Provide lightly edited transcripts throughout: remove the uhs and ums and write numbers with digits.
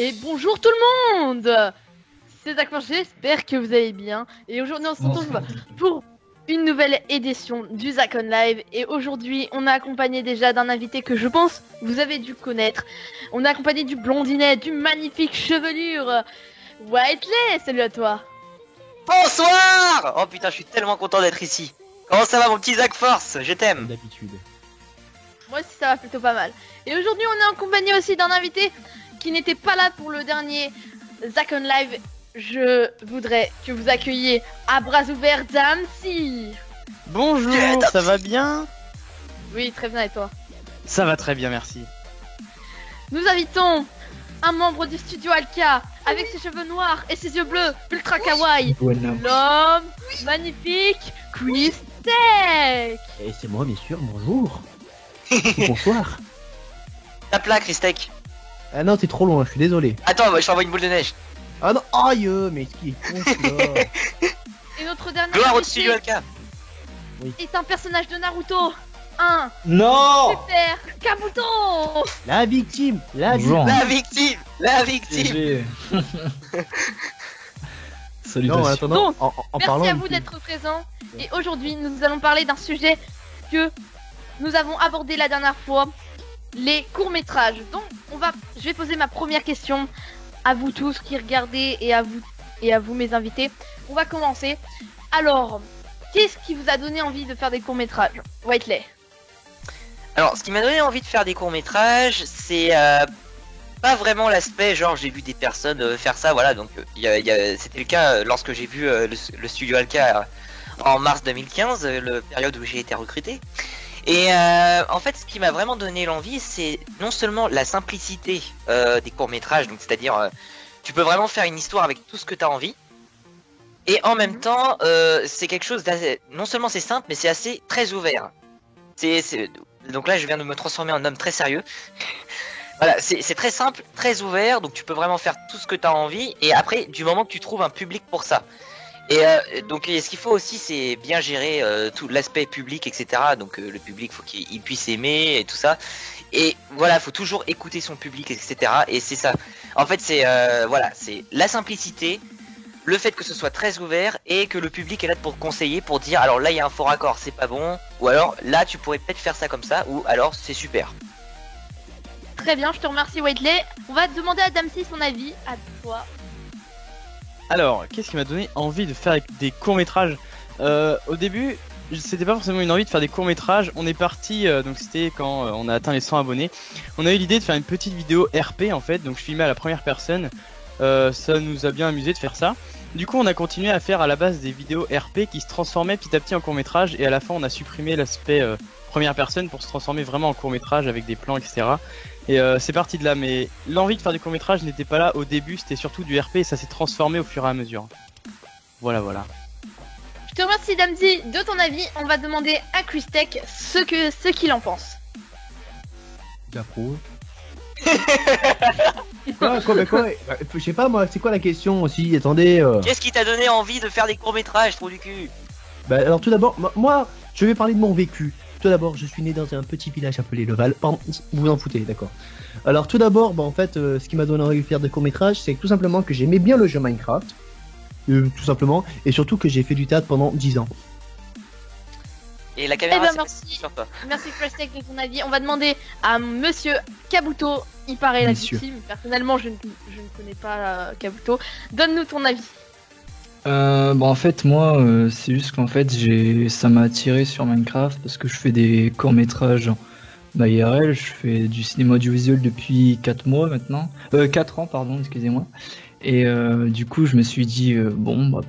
Et bonjour tout le monde. C'est Zach, j'espère que vous allez bien. Et aujourd'hui on se retrouve pour une nouvelle édition du Zach on Live. Et aujourd'hui on est accompagné déjà d'un invité que je pense vous avez dû connaître. On est accompagné du blondinet, du magnifique chevelure Whiteley. Salut à toi. Bonsoir. Oh putain, je suis tellement content d'être ici. Comment ça va mon petit Zach Force? Je t'aime. D'habitude. Moi aussi ça va plutôt pas mal. Et aujourd'hui on est accompagné aussi d'un invité qui n'était pas là pour le dernier Zach on Live. Je voudrais que vous accueilliez à bras ouverts Damsi. Bonjour, ça va bien? Oui, très bien, et toi? Ça va très bien, merci. Nous invitons un membre du studio Alka avec ses cheveux noirs et ses yeux bleus ultra kawaii. L'homme magnifique Chris Tech. Et c'est moi, bien sûr, bonjour. Bonsoir. Tape là, Christech. Ah non, c'est trop loin, je suis désolé. Attends, je t'envoie une boule de neige. Ah non, aïe, mais ce qui est con, celui-là. Et notre dernier Gloire au invité studio LK. est un personnage de Naruto. Un Non. super Kabuto. La victime, la Bonjour. victime. La victime. La victime. Salut. Non, en attendant, Donc, en Merci parlant à vous d'être présents. Et aujourd'hui, nous allons parler d'un sujet que nous avons abordé la dernière fois, les courts-métrages. Donc, je vais poser ma première question à vous tous qui regardez et à vous mes invités. On va commencer. Alors, qu'est-ce qui vous a donné envie de faire des courts-métrages, Whiteley? Alors, ce qui m'a donné envie de faire des courts-métrages, c'est pas vraiment l'aspect genre j'ai vu des personnes faire ça, voilà. Donc, c'était le cas lorsque j'ai vu le studio Alka en mars 2015, le période où j'ai été recruté. Et en fait, ce qui m'a vraiment donné l'envie, c'est non seulement la simplicité des courts-métrages, donc c'est-à-dire tu peux vraiment faire une histoire avec tout ce que tu as envie, et en même temps, c'est quelque chose d'assez, non seulement c'est simple, mais c'est assez très ouvert. Donc là, je viens de me transformer en homme très sérieux. Voilà, c'est très simple, très ouvert, donc tu peux vraiment faire tout ce que tu as envie, et après, du moment que tu trouves un public pour ça. Et donc ce qu'il faut aussi, c'est bien gérer tout l'aspect public, etc. Donc le public, faut qu'il puisse aimer et tout ça. Et voilà, faut toujours écouter son public, etc. Et c'est ça. En fait, c'est voilà, c'est la simplicité, le fait que ce soit très ouvert et que le public est là pour conseiller, pour dire alors là il y a un faux raccord, c'est pas bon, ou alors là tu pourrais peut-être faire ça comme ça, ou alors c'est super. Très bien, je te remercie Whiteley. On va demander à Damsi son avis. À toi. Alors, qu'est-ce qui m'a donné envie de faire des courts-métrages? Au début, c'était pas forcément une envie de faire des courts-métrages. On est parti, donc c'était quand on a atteint les 100 abonnés. On a eu l'idée de faire une petite vidéo RP en fait, donc je filmais à la première personne. Ça nous a bien amusé de faire ça. Du coup, on a continué à faire à la base des vidéos RP qui se transformaient petit à petit en court-métrage. Et à la fin, on a supprimé l'aspect première personne pour se transformer vraiment en court-métrage avec des plans, etc. Et c'est parti de là, mais l'envie de faire du court-métrage n'était pas là au début, c'était surtout du RP et ça s'est transformé au fur et à mesure. Voilà. Je te remercie Damsi de ton avis. On va demander à Chris Tech ce qu'il en pense. J'approuve. Quoi je sais pas moi, c'est quoi la question aussi? Attendez. Qu'est-ce qui t'a donné envie de faire des courts-métrages, trou du cul? Bah alors tout d'abord, moi, je vais parler de mon vécu. Tout d'abord, je suis né dans un petit village appelé Le Val. Pardon, vous vous en foutez, d'accord. Alors tout d'abord, en fait, ce qui m'a donné envie de faire des courts-métrages, c'est tout simplement que j'aimais bien le jeu Minecraft. Tout simplement. Et surtout que j'ai fait du théâtre pendant 10 ans. Et la caméra, ben, c'est merci. sur toi. Merci Chris Tech de ton avis. On va demander à Monsieur Kabuto. Il paraît la Monsieur. victime. Personnellement, je ne connais pas Kabuto. Donne-nous ton avis. En fait moi c'est juste qu'en fait ça m'a attiré sur Minecraft parce que je fais des courts-métrages IRL, je fais du cinéma audiovisuel depuis 4 mois maintenant. 4 ans pardon, excusez-moi. Et du coup je me suis dit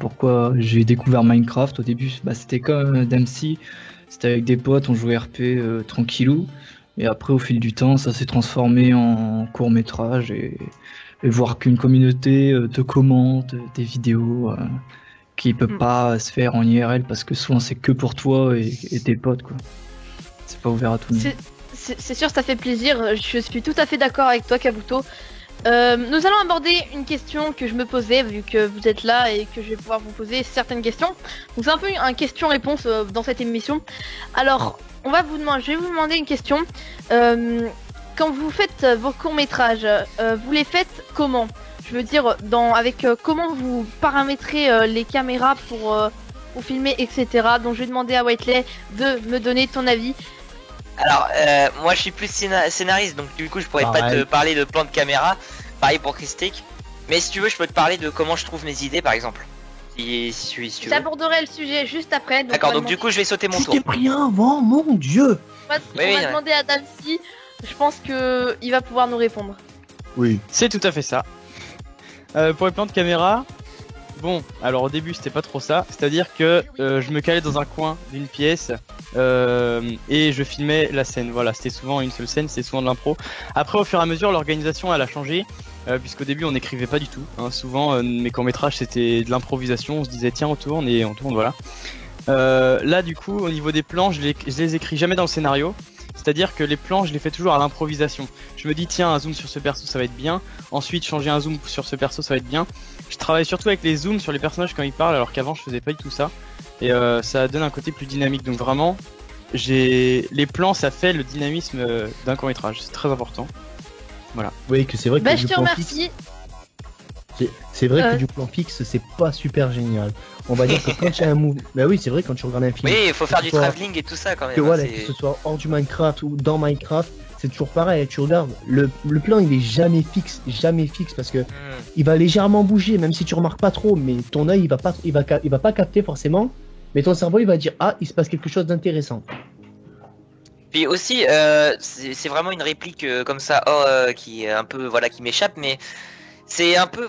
pourquoi j'ai découvert Minecraft au début, c'était comme Damsi, c'était avec des potes, on jouait RP tranquillou. Et après au fil du temps ça s'est transformé en court-métrage et voir qu'une communauté te commente des vidéos qui peut pas se faire en IRL parce que souvent c'est que pour toi et tes potes quoi. C'est pas ouvert à tout le monde. C'est sûr, ça fait plaisir. Je suis tout à fait d'accord avec toi, Kabuto. Nous allons aborder une question que je me posais vu que vous êtes là et que je vais pouvoir vous poser certaines questions. Donc c'est un peu un question-réponse dans cette émission. Alors, je vais vous demander une question. quand vous faites vos courts-métrages, vous les faites comment? Je veux dire, comment vous paramétrez les caméras pour filmer, etc. Donc je vais demander à Whiteley de me donner ton avis. Alors, moi je suis plus scénariste, donc du coup je pourrais pas te parler de plan de caméra. Pareil pour Christic. Mais si tu veux, je peux te parler de comment je trouve mes idées par exemple. Si tu veux. J'aborderai le sujet juste après. D'accord, donc du coup je vais sauter mon Tu tour. t'es pris un vent, mon dieu. On va demander à Damsi. Je pense que il va pouvoir nous répondre. Oui. C'est tout à fait ça. Pour les plans de caméra, bon, alors au début c'était pas trop ça, c'est-à-dire que je me calais dans un coin d'une pièce et je filmais la scène. Voilà, c'était souvent une seule scène, c'était souvent de l'impro. Après, au fur et à mesure, l'organisation elle a changé, puisqu'au début on n'écrivait pas du tout. Hein. Souvent, mes courts-métrages c'était de l'improvisation, on se disait tiens on tourne et on tourne, voilà. Là, du coup, au niveau des plans, je les écris jamais dans le scénario. C'est-à-dire que les plans, je les fais toujours à l'improvisation. Je me dis, tiens, un zoom sur ce perso, ça va être bien. Ensuite, changer un zoom sur ce perso, ça va être bien. Je travaille surtout avec les zooms sur les personnages quand ils parlent, alors qu'avant, je faisais pas du tout ça. Et ça donne un côté plus dynamique. Donc vraiment, les plans, ça fait le dynamisme d'un court-métrage. C'est très important. Voilà. Oui, que c'est vrai que Je te remercie. C'est vrai que du plan fixe, c'est pas super génial. On va dire que quand il y a un move. Bah oui, c'est vrai, quand tu regardes un film. Oui, il faut faire du soit- travelling et tout ça quand même. Que, hein, voilà, c'est- que ce soit hors du Minecraft ou dans Minecraft, c'est toujours pareil. Tu regardes, le plan il est jamais fixe parce que il va légèrement bouger, même si tu remarques pas trop, mais ton œil il va pas capter forcément, mais ton cerveau il va dire ah il se passe quelque chose d'intéressant. Puis aussi, c'est vraiment une réplique comme ça, qui est un peu, voilà, qui m'échappe, mais c'est un peu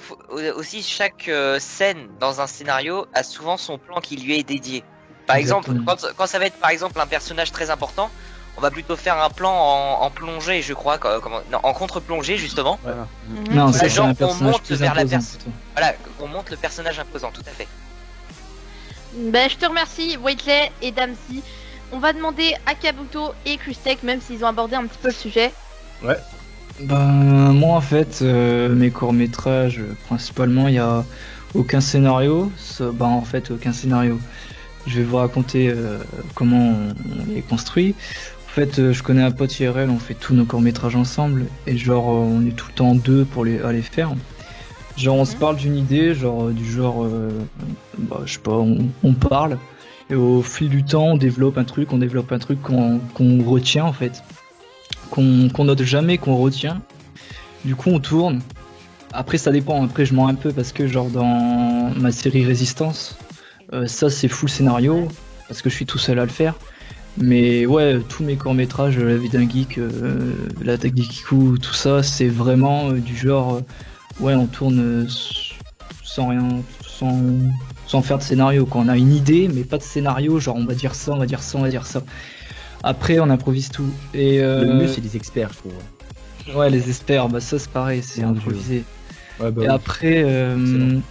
aussi chaque scène dans un scénario a souvent son plan qui lui est dédié. Par exemple, quand ça va être par exemple un personnage très important, on va plutôt faire un plan en plongée, je crois, non, en contre-plongée justement. Voilà. Non, Ouais, ça, c'est genre, un on personnage monte plus vers la imposant, personne. plutôt. Voilà, on monte le personnage imposant, tout à fait. Je te remercie, Whiteley et Damsi. On va demander à Kabuto et Christek, même s'ils ont abordé un petit peu le sujet. Ben, moi en fait, mes courts-métrages, principalement, il y a aucun scénario. En fait, aucun scénario. Je vais vous raconter comment on les construit. En fait, je connais un pote IRL, on fait tous nos courts-métrages ensemble, et genre, on est tout le temps deux pour à les faire. Genre, on se parle d'une idée, genre, je sais pas, on parle, et au fil du temps, on développe un truc qu'on retient en fait. Qu'on note jamais, qu'on retient. Du coup, on tourne. Après, ça dépend. Après, je mens un peu parce que, genre, dans ma série Résistance, ça c'est full scénario parce que je suis tout seul à le faire. Mais ouais, tous mes courts-métrages, La vie d'un geek, L'attaque des Kikou, tout ça, c'est vraiment du genre, ouais, on tourne sans rien, sans faire de scénario. Quand on a une idée, mais pas de scénario, genre on va dire ça, on va dire ça, on va dire ça. Après, on improvise tout. Et Le mieux c'est les experts, je trouve. ouais, les experts, bah ça c'est pareil, c'est Mon Dieu. improvisé. Ouais, bah Et oui.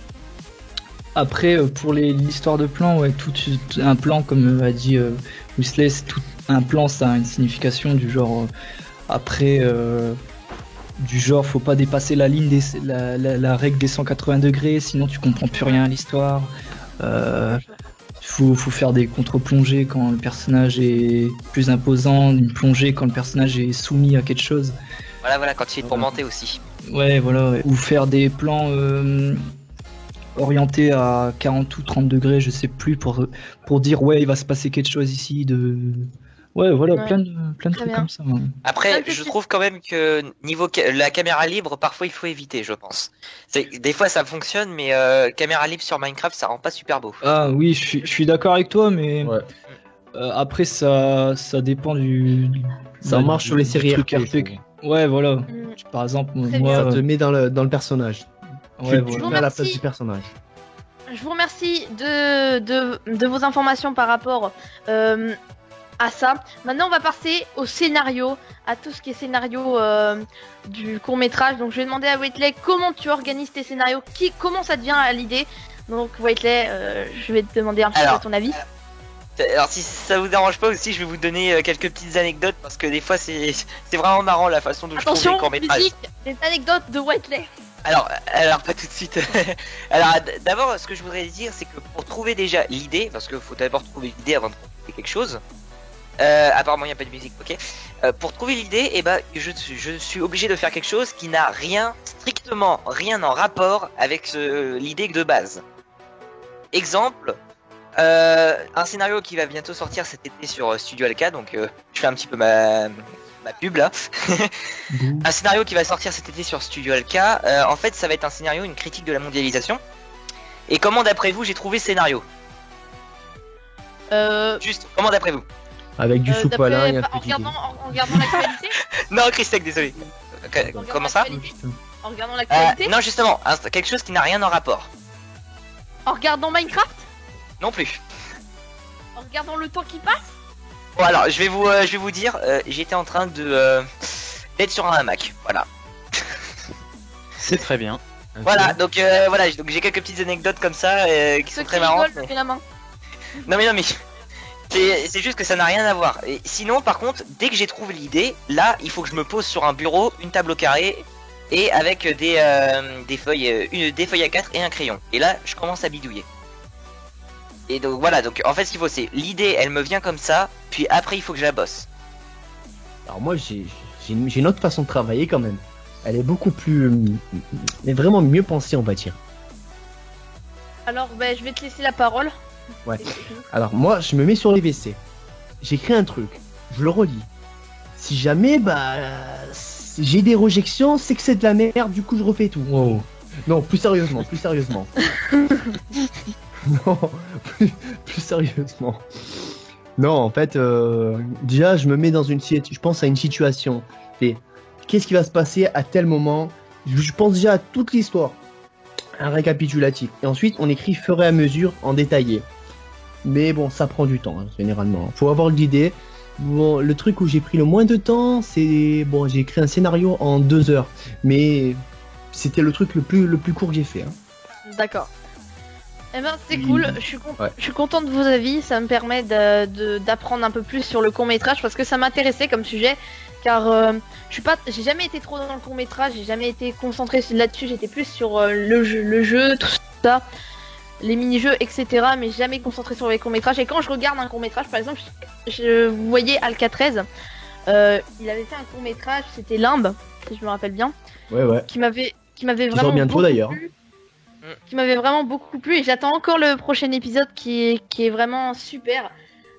après, pour l'histoire de plan, ouais, tout un plan, comme a dit Weasley, c'est tout un plan, ça a une signification du genre. Du genre, faut pas dépasser la ligne la règle des 180 degrés, sinon tu comprends plus rien à l'histoire. Faut faire des contre-plongées quand le personnage est plus imposant, une plongée quand le personnage est soumis à quelque chose. Voilà, quand il est tourmenté aussi. Ouais, voilà, ouais. Ou faire des plans orientés à 40 ou 30 degrés, je sais plus, pour dire ouais, il va se passer quelque chose ici de. Ouais, voilà, Ouais. plein de Très trucs bien. comme ça. Ouais. Après, Plein de je petits- trouve quand même que niveau la caméra libre, parfois il faut éviter, je pense. Des fois ça fonctionne, mais caméra libre sur Minecraft, ça rend pas super beau. Ah oui, je suis d'accord avec toi, mais Ouais. après ça dépend du. Ça marche sur les du séries truc RP, je RP. Ouais, voilà. Mm. Par exemple, Très moi. Ça te met dans le personnage. Ouais, Tu voilà. te vous mets à la remercie. place du personnage. Je vous remercie de vos informations par rapport à ça. Maintenant, on va passer au scénario, à tout ce qui est scénario du court métrage. Donc, je vais demander à Whiteley comment tu organises tes scénarios, comment ça te vient à l'idée. Donc, Whiteley, je vais te demander un petit peu Alors, ton avis. Alors si ça vous dérange pas aussi, je vais vous donner quelques petites anecdotes parce que des fois c'est vraiment marrant la façon dont je trouve Attention, les courts-métrages. musique, des anecdotes de Whiteley. Alors pas tout de suite. Alors d'abord ce que je voudrais dire c'est que pour trouver déjà l'idée, parce qu'il faut d'abord trouver l'idée avant de trouver quelque chose, apparemment il n'y a pas de musique, ok. Pour trouver l'idée, eh ben, je suis obligé de faire quelque chose qui n'a strictement rien en rapport avec l'idée de base. Exemple, un scénario qui va bientôt sortir cet été sur Studio Alka, donc je fais un petit peu ma pub là. Un scénario qui va sortir cet été sur Studio Alka, en fait ça va être un scénario, une critique de la mondialisation. Et comment d'après vous j'ai trouvé ce scénario? Juste, comment d'après vous? Avec du sous-poilin et un en petit regardant l'actualité. Non, Christec, désolé. Comment ça? En regardant l'actualité. Non, justement, quelque chose qui n'a rien en rapport. En regardant Minecraft. Non plus. En regardant le temps qui passe. Bon alors, je vais vous dire, j'étais en train d'être sur un hamac, voilà. C'est très bien. Voilà, donc donc j'ai quelques petites anecdotes comme ça qui sont très marrantes. Rigolent, la main. Non mais c'est juste que ça n'a rien à voir. Et sinon, par contre, dès que j'ai trouvé l'idée, là, il faut que je me pose sur un bureau, une table au carré, et avec des feuilles, des feuilles A4 et un crayon. Et là, je commence à bidouiller. Et donc voilà, donc en fait, ce qu'il faut, c'est l'idée, elle me vient comme ça, puis après, il faut que je la bosse. Alors moi j'ai une autre façon de travailler quand même. Elle est beaucoup plus... Elle est vraiment mieux pensée, on va dire. Alors, je vais te laisser la parole. Ouais. Alors moi je me mets sur les WC. J'écris un truc. Je le relis. Si jamais j'ai des rejections, c'est que c'est de la merde, du coup je refais tout. Wow. Non, plus sérieusement. Non, plus sérieusement. Non, en fait, déjà, je me mets dans je pense à une situation. Et qu'est-ce qui va se passer à tel moment? Je pense déjà à toute l'histoire. Un récapitulatif. Et ensuite, on écrit fur et à mesure en détaillé. Mais bon, ça prend du temps, hein, généralement. Faut avoir l'idée. Bon, le truc où j'ai pris le moins de temps, c'est... Bon, j'ai écrit un scénario en 2 heures. Mais c'était le truc le plus court que j'ai fait. Hein. D'accord. Eh ben c'est cool, je suis content de vos avis, ça me permet d'apprendre un peu plus sur le court-métrage parce que ça m'intéressait comme sujet car j'ai jamais été trop dans le court-métrage, j'ai jamais été concentré là-dessus, j'étais plus sur le jeu, tout ça, les mini-jeux, etc. mais jamais concentré sur les courts-métrages. Et quand je regarde un court-métrage, par exemple, vous voyez Alka 13, il avait fait un court-métrage, c'était Limbe, si je me rappelle bien. Ouais. Qui m'avait vraiment sort bientôt d'ailleurs. Qui m'avait vraiment beaucoup plu et j'attends encore le prochain épisode qui est vraiment super.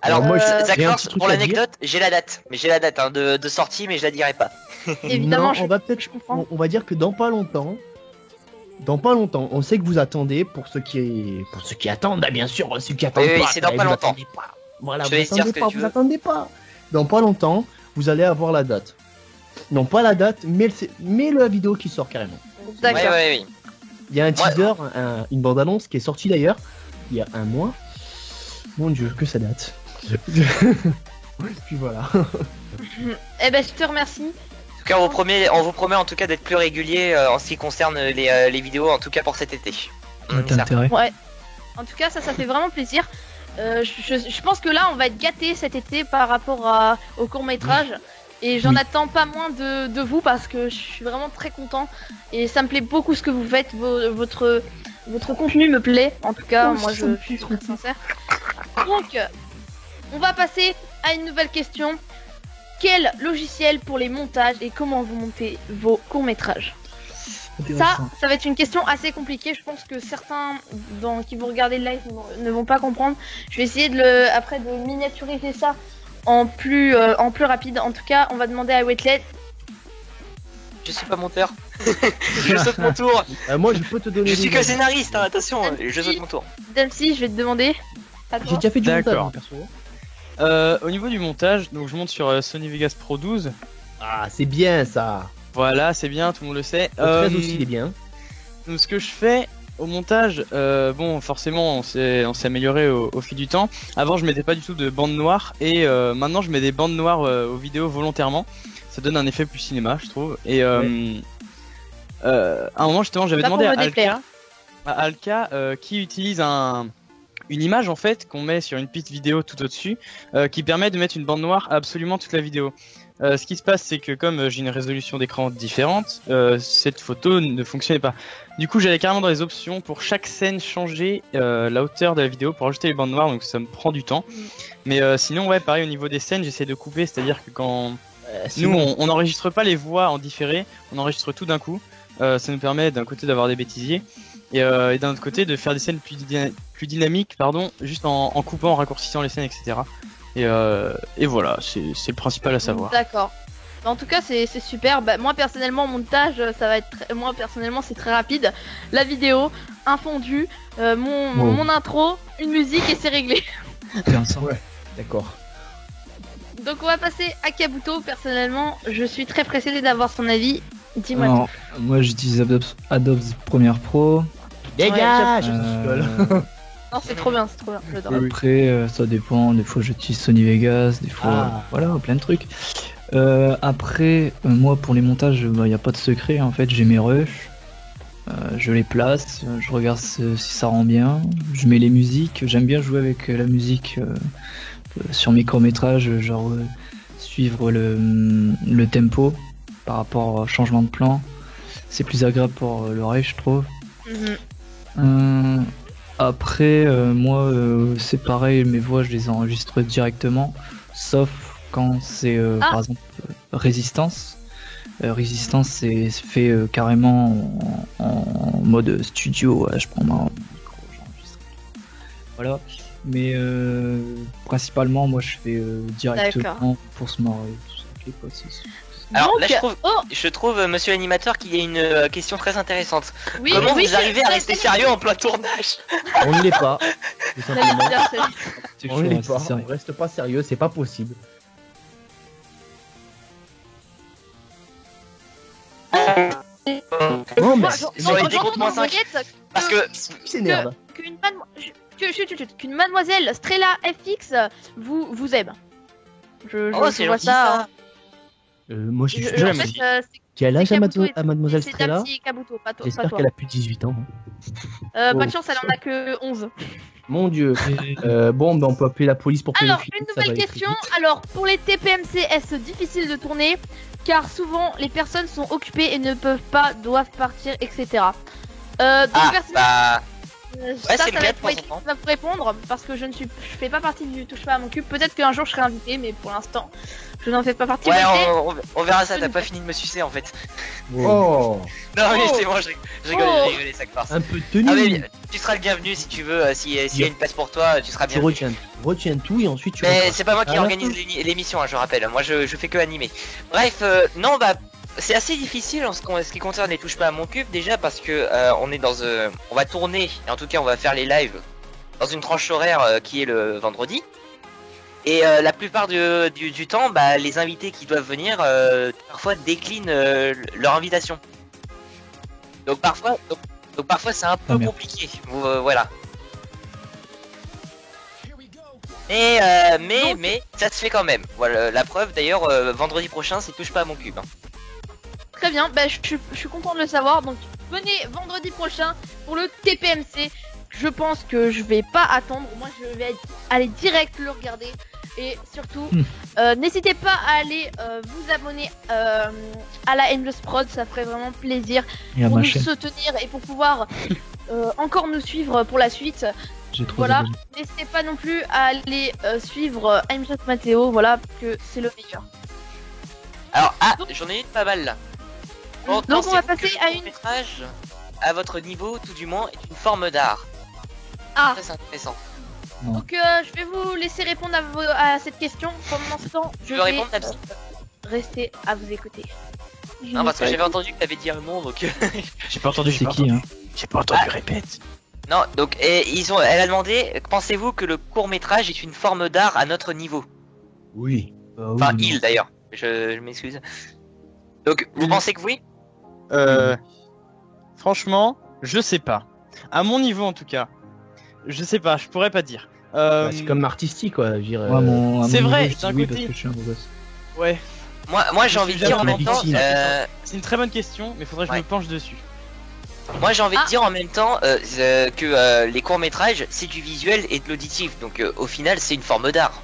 Alors moi, d'accord, truc pour à l'anecdote, j'ai la date hein, de sortie, mais je la dirai pas. Évidemment, non, je comprends. On va dire que dans pas longtemps, on sait que vous attendez pour ceux qui attendent, bien sûr, ceux qui attendent oui, pas. c'est dans pas longtemps. Voilà, vous attendez pas. Dans pas longtemps, vous allez avoir la date. Non, pas la date, mais la vidéo qui sort carrément. D'accord. Oui. Il y a un teaser, une bande-annonce qui est sortie d'ailleurs il y a 1 mois. Mon dieu, que ça date. Puis voilà. Eh ben, je te remercie. En tout cas, on vous promet en tout cas d'être plus régulier en ce qui concerne les vidéos, en tout cas pour cet été. T'as intérêt. Ouais. En tout cas, ça fait vraiment plaisir. Je pense que là, on va être gâtés cet été par rapport au court-métrage. Et j'en attends pas moins de vous parce que je suis vraiment très content. Et ça me plaît beaucoup ce que vous faites. Votre contenu me plaît. En tout cas, moi je suis très sincère. Donc, on va passer à une nouvelle question. Quel logiciel pour les montages et comment vous montez vos courts-métrages? Ça va être une question assez compliquée. Je pense que certains qui vont regarder le live ne vont pas comprendre. Je vais essayer de miniaturiser ça en plus rapide. En tout cas, on va demander à Wetlet. Je suis pas monteur. Je saute mon tour. Moi, je peux te donner. Je suis que scénariste, hein, attention. Je saute mon tour. Dempsey, je vais te demander. J'ai déjà fait du montage, D'accord. perso. Au niveau du montage, donc je monte sur Sony Vegas Pro 12. Ah, c'est bien ça. Voilà, c'est bien, tout le monde le sait. Le 13 aussi, il est bien. Donc ce que je fais au montage, bon, forcément, on s'est amélioré au fil du temps. Avant, je mettais pas du tout de bande noire et maintenant, je mets des bandes noires aux vidéos volontairement. Ça donne un effet plus cinéma, je trouve. Et à un moment, justement, j'avais demandé à Alka qui utilise une image en fait qu'on met sur une petite vidéo tout au-dessus qui permet de mettre une bande noire à absolument toute la vidéo. Ce qui se passe, c'est que comme j'ai une résolution d'écran différente, cette photo ne fonctionnait pas. Du coup, j'allais carrément dans les options pour chaque scène changer la hauteur de la vidéo pour ajouter les bandes noires, donc ça me prend du temps. Mais sinon, ouais, pareil au niveau des scènes, j'essaie de couper, c'est-à-dire que quand nous on n'enregistre pas les voix en différé, on enregistre tout d'un coup. Ça nous permet d'un côté d'avoir des bêtisiers et d'un autre côté de faire des scènes plus dynamiques, pardon, juste en coupant, en raccourcissant les scènes, etc. Et voilà, c'est le principal à savoir. D'accord. En tout cas, c'est super. Bah, moi personnellement, montage, ça va être. Moi personnellement, c'est très rapide. La vidéo, un fondu, mon intro, une musique et c'est réglé. Ouais, d'accord. Donc on va passer à Kabuto. Personnellement, je suis très pressé d'avoir son avis. Dis-moi. Alors, moi j'utilise Adobe Premiere Pro. Dégage. Non, c'est trop bien, j'adore. Après, ça dépend. Des fois j'utilise Sony Vegas, des fois, voilà, plein de trucs. Après, moi pour les montages, il n'y a pas de secret. En fait, j'ai mes rushs. Je les place, je regarde si ça rend bien. Je mets les musiques. J'aime bien jouer avec la musique sur mes courts-métrages, genre suivre le tempo par rapport au changement de plan. C'est plus agréable pour l'oreille, je trouve. Après, moi, c'est pareil, mes voix, je les enregistre directement, sauf quand c'est, par exemple, Résistance. Résistance, c'est fait carrément en mode studio. Je prends mon micro, j'enregistre. Voilà. Mais principalement, moi, je fais directement pour se marrer. Tout ça, avec les potes, Alors donc, là, je trouve, monsieur l'animateur, qu'il y a une question très intéressante. Oui, Comment oui, vous arrivez à rester sérieux en plein tournage? On ne l'est pas. Tout simplement. C'est On ne l'est chaud, pas. c'est sérieux. On reste pas sérieux, c'est pas possible. Non, mais Sur les décomptes -5. Parce que s'énerve. qu'une mademoiselle Strella FX vous aime. Je c'est vois gentil, ça. Moi, je suis En sûr. fait, Quel âge c'est a Kabuto et mademoiselle c'est ta Strella? petite Kabuto, pas toi. J'espère qu'elle a plus de 18 ans. Pas de chance, elle en a que 11. Mon dieu. Bon, ben on peut appeler la police pour Alors, pédophilie, une ça va nouvelle aller très question. vite. Alors, pour les TPMC, est-ce difficile de tourner? Car souvent, les personnes sont occupées et ne peuvent pas, doivent partir, etc. Donc, personnellement, ça c'est le va cas de être moi temps en temps. qui va vous répondre parce que je fais pas partie du touche pas à mon cube. Peut-être qu'un jour je serai invité, mais pour l'instant, je n'en fais pas partie. Ouais, Invité. on verra ça, t'as pas fini de me sucer en fait. Oh, Non, mais Oh. c'est bon, je rigole, Oh. j'ai rigolé, ça passe. un peu de tenue. Ah, mais tu seras le bienvenu si tu veux, s'il y a une place pour toi, tu seras Tu bienvenu. retiens tout et ensuite tu Mais repars. c'est pas moi qui À la organise l'émission, hein, je rappelle. Moi, je fais que animer. Bref, non, bah, c'est assez difficile en ce qui concerne les touches pas à mon cube, déjà parce que on est dans, on va tourner, et en tout cas, on va faire les lives dans une tranche horaire qui est le vendredi. Et la plupart du temps, bah, les invités qui doivent venir parfois déclinent leur invitation. Donc parfois c'est un peu merde. compliqué. Voilà. Mais ça se fait quand même. Voilà la preuve. D'ailleurs, vendredi prochain, c'est touche pas à mon cube. Hein. Très bien, bah, je suis content de le savoir. Donc venez vendredi prochain pour le TPMC. Je pense que je vais pas attendre. Moi, je vais aller direct le regarder. Et surtout, n'hésitez pas à aller vous abonner à la Endless Prod. Ça ferait vraiment plaisir Et à pour ma nous chaîne, soutenir et pour pouvoir encore nous suivre pour la suite. j'ai trop Voilà. abonnés. N'hésitez pas non plus à aller suivre Aimshot Matteo. Voilà, que c'est le meilleur. Alors j'en ai une pas mal là. Donc, on va passer à une. métrage à votre niveau, tout du moins, est une forme d'art. Ah. Ça c'est intéressant. Donc je vais vous laisser répondre à cette question. Pendant ce temps, je Tu veux vais répondre, Tabsi rester à vous écouter. Non, parce que j'avais entendu que t'avais dit un nom, donc. J'ai pas entendu, C'est qui, hein? J'ai pas entendu, répète. Non, donc elle a demandé, pensez-vous que le court métrage est une forme d'art à notre niveau? Oui. Enfin, il d'ailleurs. Je m'excuse. Donc, vous pensez que oui? Franchement, je sais pas. À mon niveau en tout cas, je sais pas, je pourrais pas dire. C'est comme artistique, quoi. Je veux dire, Ouais, à mon c'est niveau, vrai, je dis d'un oui côté. parce que je suis un beau gosse. Ouais, Moi j'ai Je envie suis de dire en jamais même temps. victime. c'est une très bonne question, mais faudrait que je Ouais. me penche dessus. Moi j'ai envie Ah. de dire en même temps que les courts-métrages c'est du visuel et de l'auditif, donc au final c'est une forme d'art.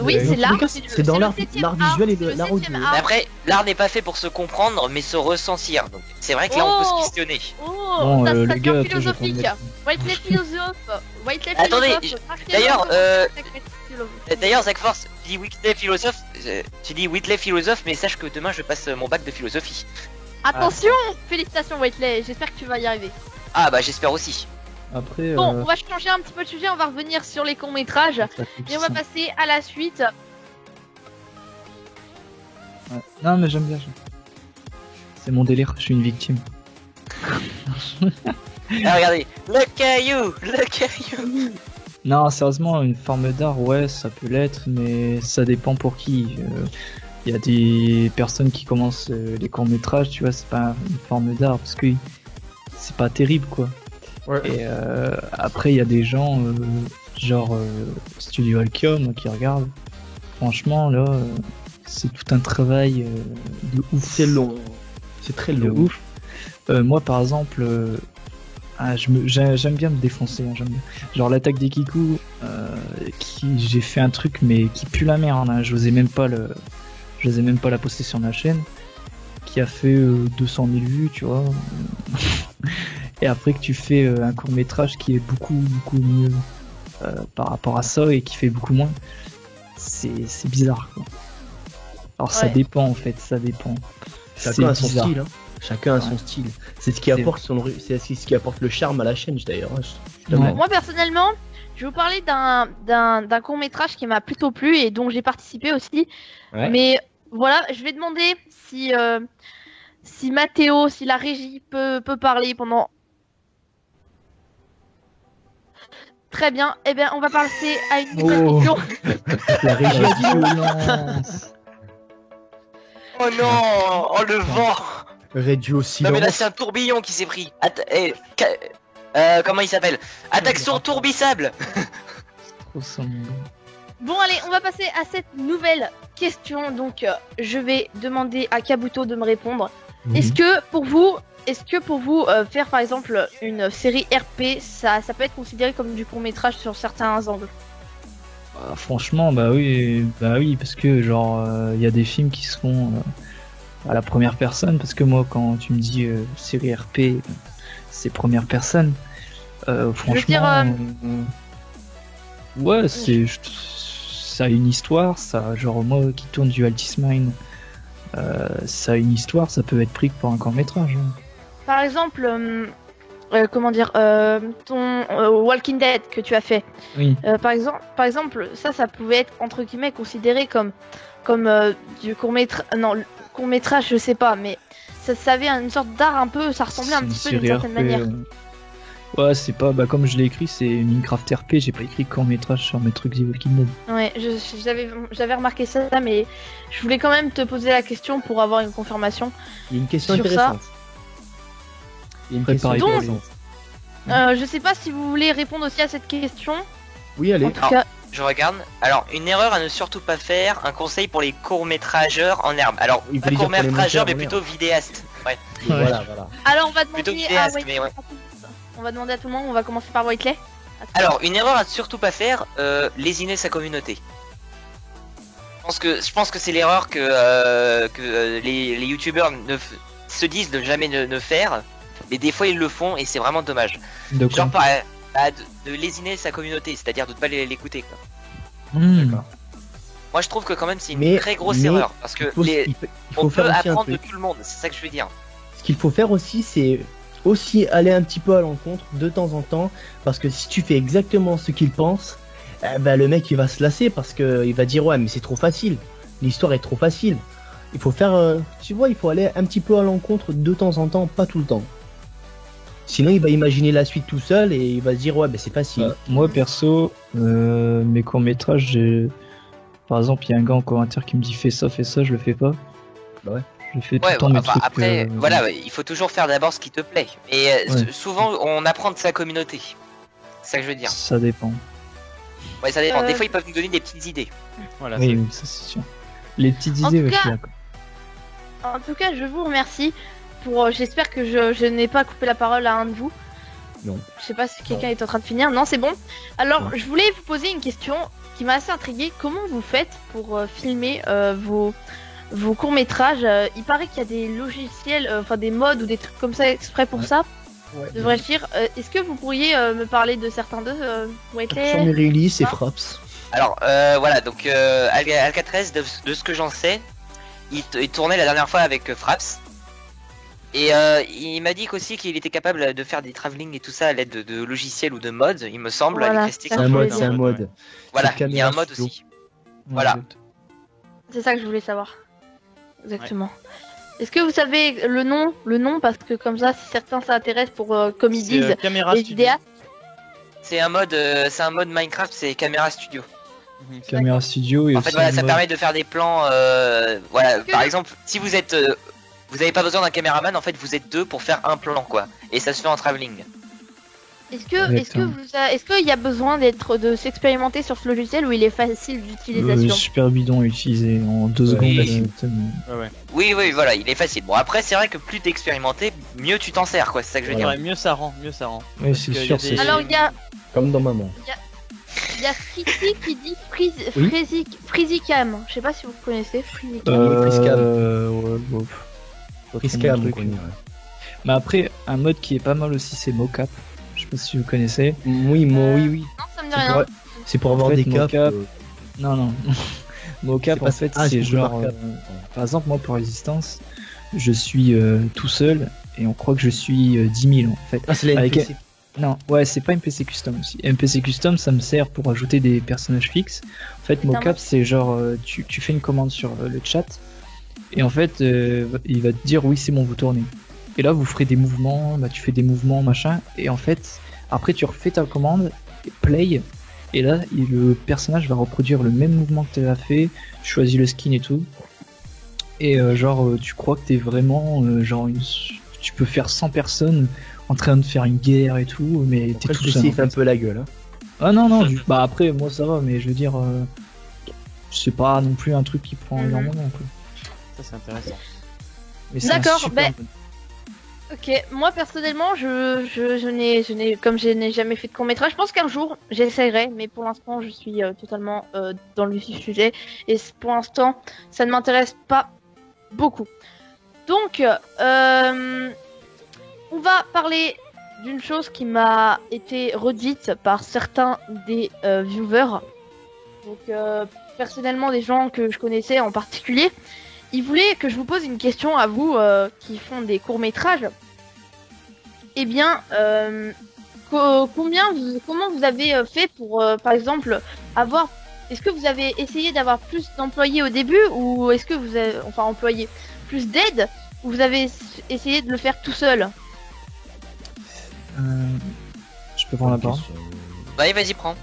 Oui, dans c'est tous l'art. les cas, c'est dans le l'art septième art, visuel et c'est le l'art septième audio. art. Mais après, l'art n'est pas fait pour se comprendre mais se ressentir, donc c'est vrai que là on peut se Oh. questionner. Oh, Bon, ça les devient gars, attends, philosophique. je vais Whiteley philosophe. Whiteley Attendez, philosophe. d'ailleurs, philosophe. D'ailleurs Zach Force, tu dis Whitley philosophe, mais sache que demain je passe mon bac de philosophie. Attention, félicitations Whiteley, j'espère que tu vas y arriver. Ah bah j'espère aussi. Après, Bon, on va changer un petit peu de sujet, on va revenir sur les courts-métrages et on va passer à la suite. Ouais. Non, mais j'aime bien. C'est mon délire, je suis une victime. Ah, regardez, le caillou. Non, sérieusement, une forme d'art, ouais, ça peut l'être, mais ça dépend pour qui. Il y a des personnes qui commencent les courts-métrages, tu vois, c'est pas une forme d'art parce que c'est pas terrible, quoi. Ouais. Et après, il y a des gens, genre Studio Alkium, qui regardent. Franchement, là, c'est tout un travail de ouf. C'est long. C'est très De long. ouf. Moi, par exemple, j'aime bien me défoncer. Hein, j'aime bien. Genre l'attaque des Kikou, j'ai fait un truc mais qui pue la merde. Hein, j'osais même pas la poster sur ma chaîne, qui a fait 200 000 vues, tu vois. Et après que tu fais un court métrage qui est beaucoup mieux par rapport à ça et qui fait beaucoup moins, c'est bizarre, quoi. Alors ça Ouais. dépend en fait, ça dépend. Chacun a son bizarre. style. Hein. Chacun a son Ouais. style. C'est ce qui C'est apporte c'est ce qui apporte le charme à la chaîne d'ailleurs. Hein. Ouais. Moi personnellement, je vais vous parler d'un court métrage qui m'a plutôt plu et dont j'ai participé aussi. Ouais. Mais voilà, je vais demander si Mathéo, si la régie peut parler pendant. Très bien, eh bien on va passer à une nouvelle Oh. question. La régie a dit non. Violence. Oh non, oh le vent. Réduit au Non mais là silence. c'est un tourbillon qui s'est pris. Comment il s'appelle? Attaque sur tourbissable. Trop sombre. Bon allez, on va passer à cette nouvelle question. Donc je vais demander à Kabuto de me répondre. Mhm. Est-ce que pour vous faire par exemple une série RP, ça peut être considéré comme du court métrage sur certains angles? Bah, franchement, bah oui, parce que genre il y a des films qui se font à la première personne, parce que moi quand tu me dis série RP, c'est première personne. Franchement, dire, ouais, ça a une histoire, ça, genre moi qui tourne du Altis Mine, ça a une histoire, ça peut être pris pour un court métrage. Hein. Par exemple, comment dire, ton Walking Dead que tu as fait. Oui. Par exemple, ça pouvait être entre guillemets considéré comme du court métrage, je sais pas, mais ça avait une sorte d'art un peu, ça ressemblait un C'est une petit peu d'une série certaine RP, manière. Ouais, c'est pas, bah comme je l'ai écrit, c'est Minecraft RP, j'ai pas écrit court métrage sur mes trucs The Walking Dead. Ouais, j'avais remarqué ça, mais je voulais quand même te poser la question pour avoir une confirmation. Il y a une question Sur ça. intéressante. Il y a une question Préparez-vous. intéressante. Je sais pas si vous voulez répondre aussi à cette question. Oui, allez. En tout Ah. cas, Je regarde. Alors, une erreur à ne surtout pas faire, un conseil pour les courts-métrageurs en herbe. Alors, Il pas voulait dire pour les courts-métrageurs, mais monteurs en plutôt vidéastes. Ouais. Voilà. alors on va Plutôt demander vidéaste, à mais ouais. On va demander à tout le monde, on va commencer par Whiteley. Alors, une erreur à ne surtout pas faire, lésiner sa communauté. Je pense que c'est l'erreur que les youtubeurs se disent de jamais ne faire, mais des fois ils le font et c'est vraiment dommage. De quoi Genre de lésiner sa communauté, c'est-à-dire de ne pas l'écouter. Quoi. Hmm. Moi je trouve que quand même c'est une Mais- très grosse mais erreur parce que Il faut on peut faire aussi un apprendre de truc. tout le monde, c'est ça que je veux dire. Ce qu'il faut faire aussi, c'est aussi aller un petit peu à l'encontre de temps en temps, parce que si tu fais exactement ce qu'il pense, le mec il va se lasser parce que il va dire ouais mais c'est trop facile, l'histoire est trop facile. Il faut faire, tu vois, il faut aller un petit peu à l'encontre de temps en temps, pas tout le temps. Sinon il va imaginer la suite tout seul et il va se dire ouais c'est facile. Moi perso, mes courts métrages, par exemple, il y a un gars en commentaire qui me dit fais ça, je le fais pas. Bah ouais. Je fais tout Ouais, le temps mes enfin, trucs. après, voilà, il faut toujours faire d'abord ce qui te plaît. Et Ouais. souvent, on apprend de sa communauté. C'est ça que je veux dire. Ça dépend. Ouais, ça dépend. Euh, Des fois, ils peuvent nous donner des petites idées. Voilà, Oui, c'est- oui, ça c'est sûr. Les petites En idées, tout ouais, je cas- suis d'accord. En tout cas, je vous remercie pour, j'espère que je n'ai pas coupé la parole à un de vous. Non. Je sais pas si quelqu'un est en train de finir. Non, c'est bon. Alors, Non. je voulais vous poser une question qui m'a assez intriguée. Comment vous faites pour filmer vos courts-métrages? Il paraît qu'il y a des logiciels, enfin des mods ou des trucs comme ça exprès pour Ouais. ça. Ouais. Devrais-je dire. Est-ce que vous pourriez me parler de certains d'eux Sur Wetley Merely, c'est Ah. Fraps. Alors voilà, donc Alcatraz, de ce que j'en sais, il tournait la dernière fois avec Fraps. Et il m'a dit qu'aussi qu'il était capable de faire des travelling et tout ça à l'aide de logiciels ou de mods, il me semble, Voilà, avec Restic. ça, C'est un je voulais mode, c'est un dire. mode. Voilà, c'est il y a un caméra mode studio. aussi. Voilà. C'est ça que je voulais savoir. Exactement. Est-ce que vous savez le nom parce que comme ça, si certains s'intéressent pour comme ils C'est, disent caméra les studio. vidéastes. C'est un mode Minecraft, c'est Camera Studio. Mhm. Caméra studio et En fait, aussi voilà, un ça mode- permet de faire des plans. Voilà, Que- par exemple, si vous êtes, vous n'avez pas besoin d'un caméraman, en fait, vous êtes deux pour faire un plan, quoi. Et ça se fait en travelling. Exactement. Est-ce qu'il y a besoin de s'expérimenter sur ce logiciel où il est facile d'utilisation? super bidon à utiliser en 2 Ouais, secondes. facile. Ouais, ouais. Oui, voilà, il est facile. Bon, après, c'est vrai que plus t'es expérimenté, mieux tu t'en sers, quoi. C'est ça que je veux dire. Ouais, mieux ça rend. Ouais, Parce c'est que y a sûr. des- c'est- Alors il y a Comme dans Maman. Friti qui dit Oui. Freezicam. Je sais pas si vous connaissez Freezicam. Freecam. Ouais, bon, pas trop Priscam, mon on truc. connaît. Ouais. Mais après, un mode qui est pas mal aussi, c'est mocap. Je sais pas si vous connaissez. Oui, oui. Non, ça me dit C'est rien. pour, c'est pour avoir En fait, des caps. mocap, Non, non. Mocap, C'est en pas- fait, Ah, c'est c'est genre. Mocap. Par exemple, moi, pour Résistance, je suis tout seul et on croit que je suis 10 000 en fait. Ah, c'est la Avec- NPC. Non, ouais, c'est pas MPC Custom aussi. MPC Custom, ça me sert pour ajouter des personnages fixes. En fait, C'est un mocap, mode. c'est genre, tu fais une commande sur le chat, et en fait, il va te dire oui, c'est bon, vous tournez. Et là, vous ferez des mouvements, bah, tu fais des mouvements, machin, et en fait, après, tu refais ta commande, et play, et là, le personnage va reproduire le même mouvement que tu as fait, tu choisis le skin et tout. Et tu crois que t'es vraiment, tu peux faire 100 personnes en train de faire une guerre et tout, mais t'es Après, tout celui-ci, seul. il fait un peu la gueule. Hein. Ah non, non, bah après, moi ça va, mais je veux dire, c'est pas non plus un truc qui prend Mhm. énormément, quoi. Ça, c'est intéressant. Mais c'est un D'accord, super ben- mode. Ok, moi personnellement, je n'ai, comme je n'ai jamais fait de court métrage, je pense qu'un jour j'essaierai, mais pour l'instant je suis totalement dans le vif du sujet et pour l'instant ça ne m'intéresse pas beaucoup. Donc, on va parler d'une chose qui m'a été redite par certains des viewers. Donc, personnellement, des gens que je connaissais en particulier, ils voulaient que je vous pose une question à vous qui font des courts métrages. Eh bien, comment vous avez fait pour, par exemple, avoir... Est-ce que vous avez essayé d'avoir plus d'employés au début ou est-ce que vous avez, enfin, employés, plus d'aide ou vous avez essayé de le faire tout seul? Je peux prendre la parole. Bah, allez, vas-y, prends.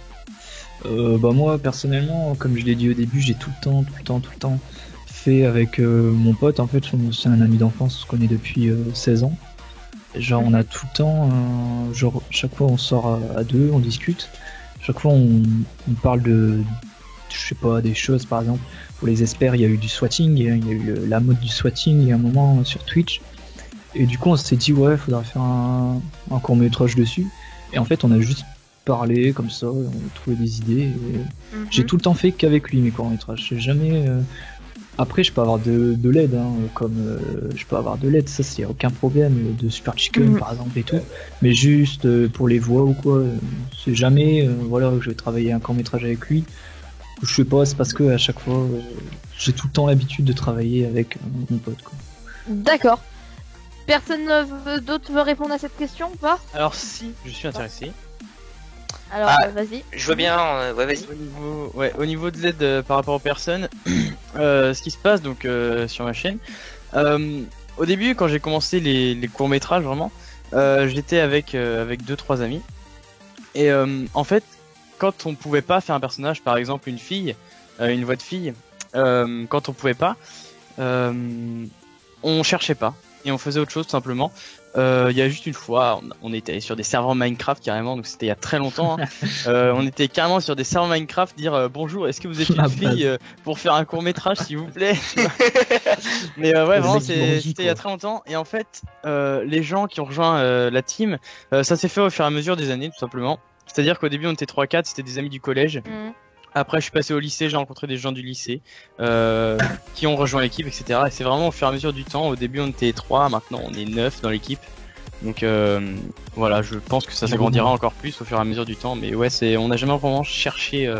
Bah moi personnellement, comme je l'ai dit au début, j'ai tout le temps fait avec mon pote. En fait, c'est un ami d'enfance, on se connaît depuis 16 ans. Genre on a tout le temps, genre chaque fois on sort à deux, on discute. Chaque fois on parle de, je sais pas, des choses. Par exemple, pour les experts, il y a eu du swatting, il y a eu la mode du swatting il y a un moment sur Twitch. Et du coup on s'est dit ouais, faudrait faire un court métrage dessus. Et en fait on a juste parlé comme ça, on a trouvé des idées. Et j'ai tout le temps fait qu'avec lui mes courts métrages. J'ai jamais. Après je peux avoir de l'aide, hein, comme je peux avoir de l'aide, ça c'est aucun problème, de Super Chicken par exemple et tout. Mais juste pour les voix ou quoi, c'est jamais voilà je vais travailler un court métrage avec lui. Je sais pas, c'est parce que à chaque fois j'ai tout le temps l'habitude de travailler avec mon pote quoi. D'accord. Personne d'autre veut répondre à cette question ou pas? Alors, si, je suis intéressé. Alors, Ah. vas-y. Je veux bien, ouais, vas-y. Au niveau de l'aide par rapport aux personnes, ce qui se passe donc sur ma chaîne, au début quand j'ai commencé les courts métrages vraiment, j'étais avec 2-3 amis et en fait quand on pouvait pas faire un personnage, par exemple une fille, une voix de fille, quand on pouvait pas, on cherchait pas. et on faisait autre chose tout simplement. Il y a juste une fois, on était sur des serveurs Minecraft carrément, donc c'était il y a très longtemps. Hein. On était carrément sur des serveurs Minecraft, dire bonjour, est-ce que vous êtes une fille pour faire un court métrage s'il vous plaît. Mais ouais, vraiment c'était il y a très longtemps. Et en fait, les gens qui ont rejoint la team, ça s'est fait au fur et à mesure des années tout simplement. C'est-à-dire qu'au début on était 3-4, c'était des amis du collège. Après, je suis passé au lycée, j'ai rencontré des gens du lycée qui ont rejoint l'équipe, etc. Et c'est vraiment au fur et à mesure du temps. Au début, on était 3, maintenant on est 9 dans l'équipe. Donc voilà, je pense que ça s'agrandira encore plus au fur et à mesure du temps. Mais ouais, on n'a jamais vraiment cherché.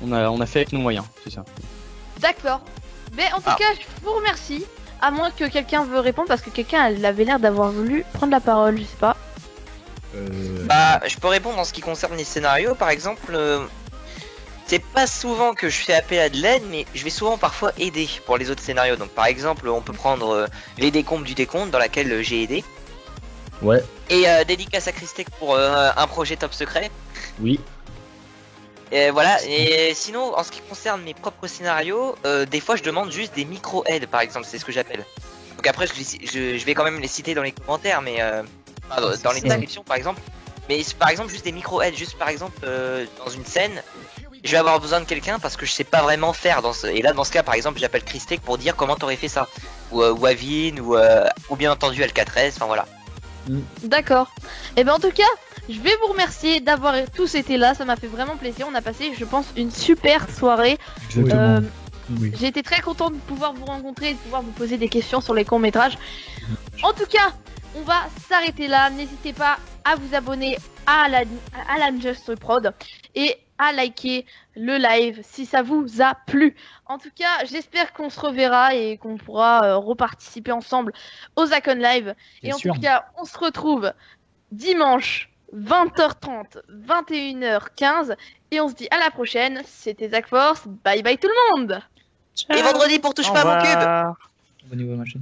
On a fait avec nos moyens, c'est ça. D'accord. Mais en tout cas, je vous remercie. À moins que quelqu'un veut répondre, parce que quelqu'un avait l'air d'avoir voulu prendre la parole, je sais pas. Bah, je peux répondre en ce qui concerne les scénarios, par exemple. C'est pas souvent que je fais appel à de l'aide, mais je vais souvent parfois aider pour les autres scénarios. Donc par exemple, on peut prendre les décomptes du décompte dans laquelle j'ai aidé. Ouais. Et dédicace à Christec pour un projet top secret. Oui. Et voilà. Et sinon, en ce qui concerne mes propres scénarios, des fois je demande juste des micro-aides, par exemple, c'est ce que j'appelle. Donc après, je vais quand même les citer dans les commentaires, mais dans les descriptions par exemple. Mais par exemple, juste des micro-aides, juste par exemple dans une scène. Je vais avoir besoin de quelqu'un parce que je sais pas vraiment faire et là dans ce cas par exemple j'appelle Christec pour dire comment t'aurais fait ça ou Avin ou bien entendu Alcatrez, enfin voilà. D'accord. Et ben en tout cas, je vais vous remercier d'avoir tous été là, ça m'a fait vraiment plaisir. On a passé, je pense, une super soirée. Oui. J'ai été très contente de pouvoir vous rencontrer et de pouvoir vous poser des questions sur les courts-métrages. En tout cas, on va s'arrêter là. N'hésitez pas à vous abonner à l'Unjust Prod et à liker le live si ça vous a plu. En tout cas, j'espère qu'on se reverra et qu'on pourra reparticiper ensemble aux Akon Live. Et en tout cas, on se retrouve dimanche 20h30, 21h15 et on se dit à la prochaine. C'était Zach Force. Bye bye tout le monde. Et vendredi pour touche pas à mon cube. Au niveau machine.